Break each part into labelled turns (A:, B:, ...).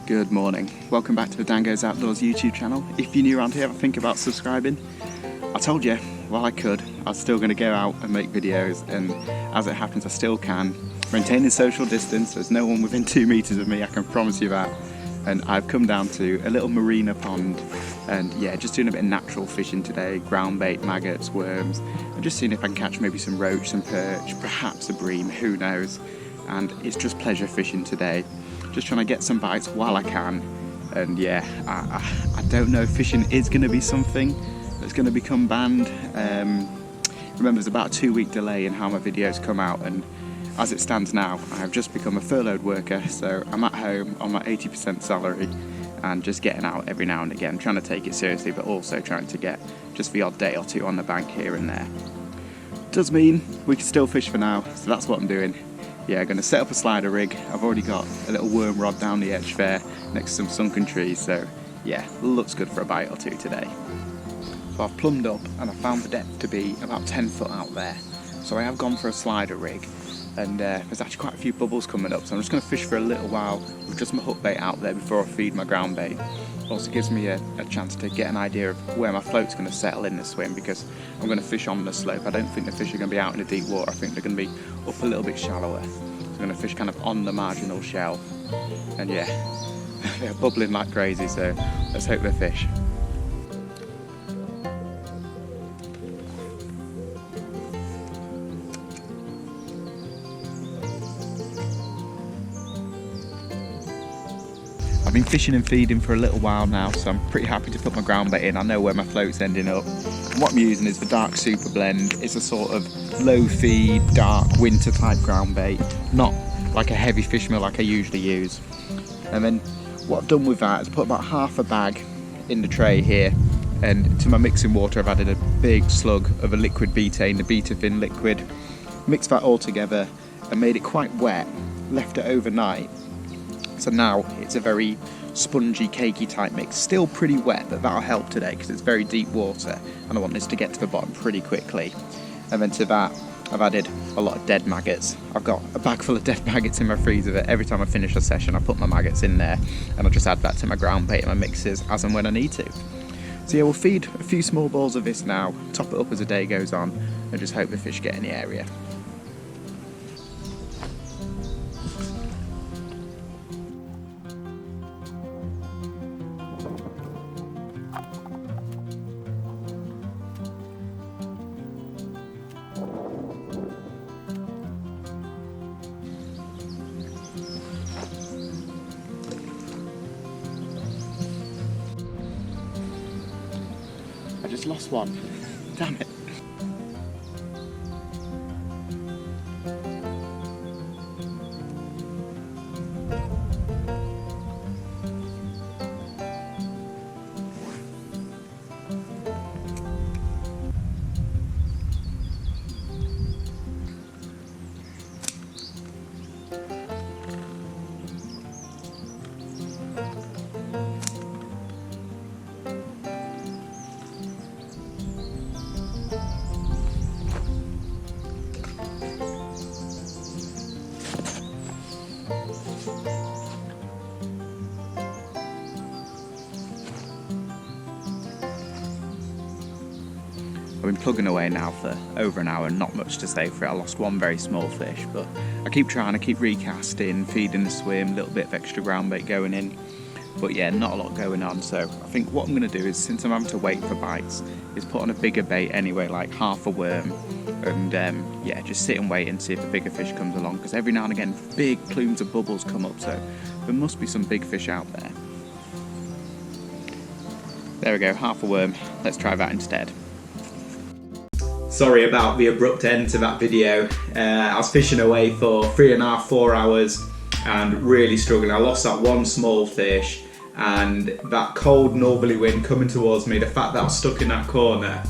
A: Good morning. Welcome back to the DanGoesOutdoors YouTube channel. If you're new around here, think about subscribing. I told you, while I could, I was still going to go out and make videos, and as it happens, I still can. Maintaining social distance, there's no one within 2 meters of me, I can promise you that. And I've come down to a little marina pond, and yeah, just doing a bit of natural fishing today, ground bait, maggots, worms, and just seeing if I can catch maybe some roach, some perch, perhaps a bream, who knows. And it's just pleasure fishing today. Just trying to get some bites while I can, and yeah, I don't know if fishing is going to be something that's going to become banned. Remember, there's about a 2-week delay in how my videos come out, and as it stands now, I've just become a furloughed worker, so I'm at home on my 80% salary and just getting out every now and again, trying to take it seriously, but also trying to get just the odd day or two on the bank here and there. Does mean we can still fish for now, so that's what I'm doing. Yeah, I'm going to set up a slider rig. I've already got a little worm rod down the edge there next to some sunken trees, so yeah, looks good for a bite or two today. So I've plumbed up and I found the depth to be about 10 foot out there. So I have gone for a slider rig, and there's actually quite a few bubbles coming up, so I'm just going to fish for a little while with just my hook bait out there before I feed my ground bait. Also gives me a chance to get an idea of where my float's going to settle in the swim, because I'm going to fish on the slope. I don't think the fish are going to be out in the deep water. I think they're going to be up a little bit shallower. So I'm going to fish kind of on the marginal shell. And yeah, they're bubbling like crazy, so let's hope they're fish. I've been fishing and feeding for a little while now, so I'm pretty happy to put my ground bait in. I know where my float's ending up. And what I'm using is the dark super blend. It's a sort of low feed, dark winter type ground bait, not like a heavy fish meal like I usually use. And then what I've done with that is put about half a bag in the tray here, and to my mixing water I've added a big slug of a liquid betaine, the Betafin liquid. Mixed that all together and made it quite wet, left it overnight. So now it's a very spongy, cakey type mix. Still pretty wet, but that'll help today because it's very deep water and I want this to get to the bottom pretty quickly. And then to that, I've added a lot of dead maggots. I've got a bag full of dead maggots in my freezer. Every time I finish a session, I put my maggots in there and I'll just add that to my ground bait and my mixes as and when I need to. So yeah, we'll feed a few small balls of this now, top it up as the day goes on, and just hope the fish get in the area. I just lost one. Damn it. I've been plugging away now for over an hour, not much to say for it. I lost one very small fish, but I keep trying, I keep recasting, feeding the swim, a little bit of extra ground bait going in. But yeah, not a lot going on, so I think what I'm going to do is, since I'm having to wait for bites, is put on a bigger bait anyway, like half a worm, and yeah, just sit and wait and see if a bigger fish comes along, because every now and again big plumes of bubbles come up, so there must be some big fish out there. There we go, half a worm. Let's try that instead. Sorry about the abrupt end to that video. I was fishing away for 3.5, 4 hours and really struggling. I lost that one small fish, and that cold northerly wind coming towards me, the fact that I was stuck in that corner,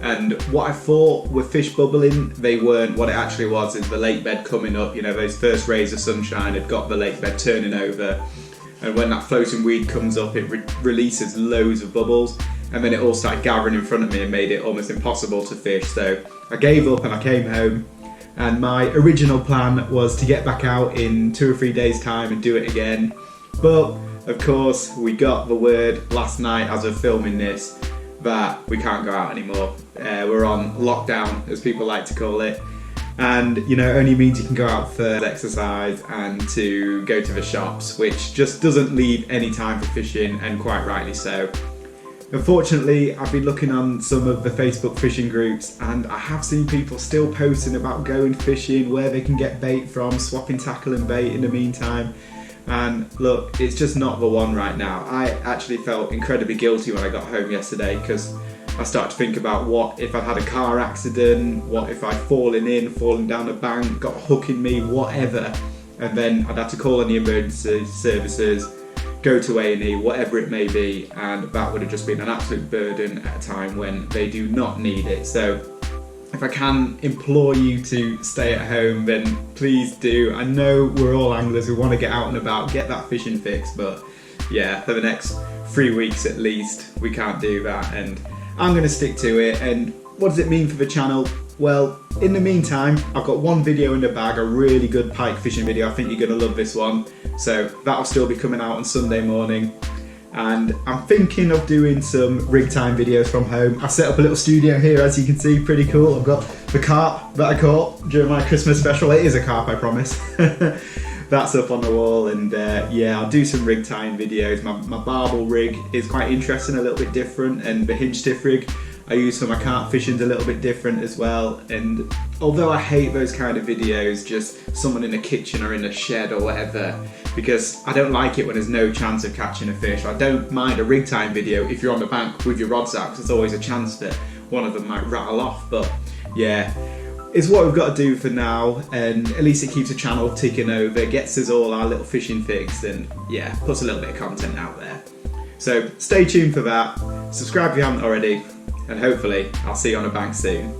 A: and what I thought were fish bubbling, they weren't. What it actually was is the lake bed coming up. You know, those first rays of sunshine had got the lake bed turning over, and when that floating weed comes up, it releases loads of bubbles. And then it all started gathering in front of me and made it almost impossible to fish. So I gave up and I came home, and my original plan was to get back out in 2 or 3 days time and do it again. But of course, we got the word last night as of filming this that we can't go out anymore. We're on lockdown, as people like to call it. And you know, it only means you can go out for exercise and to go to the shops, which just doesn't leave any time for fishing, and quite rightly so. Unfortunately, I've been looking on some of the Facebook fishing groups and I have seen people still posting about going fishing, where they can get bait from, swapping tackle and bait in the meantime. And look, it's just not the one right now. I actually felt incredibly guilty when I got home yesterday, because I started to think about what if I'd had a car accident, what if I'd fallen down a bank, got a hook in me, whatever. And then I'd have to call on the emergency services, go to A&E, whatever it may be, and that would have just been an absolute burden at a time when they do not need it. So if I can implore you to stay at home, then please do. I know we're all anglers, we want to get out and about, get that fishing fix, but yeah, for the next 3 weeks at least, we can't do that, and I'm going to stick to it. And what does it mean for the channel? Well, in the meantime, I've got one video in the bag, a really good pike fishing video. I think you're going to love this one. So that'll still be coming out on Sunday morning. And I'm thinking of doing some rig time videos from home. I set up a little studio here, as you can see, pretty cool. I've got the carp that I caught during my Christmas special. It is a carp, I promise. That's up on the wall, and yeah, I'll do some rig tying videos. My barbel rig is quite interesting, a little bit different, and the hinge stiff rig I use for my carp fishing is a little bit different as well. And although I hate those kind of videos, just someone in a kitchen or in a shed or whatever, because I don't like it when there's no chance of catching a fish. I don't mind a rig time video if you're on the bank with your rods out, because there's always a chance that one of them might rattle off. But yeah, it's what we've got to do for now, and at least it keeps the channel ticking over, gets us all our little fishing fix, and yeah, puts a little bit of content out there. So stay tuned for that, subscribe if you haven't already, and hopefully I'll see you on the bank soon.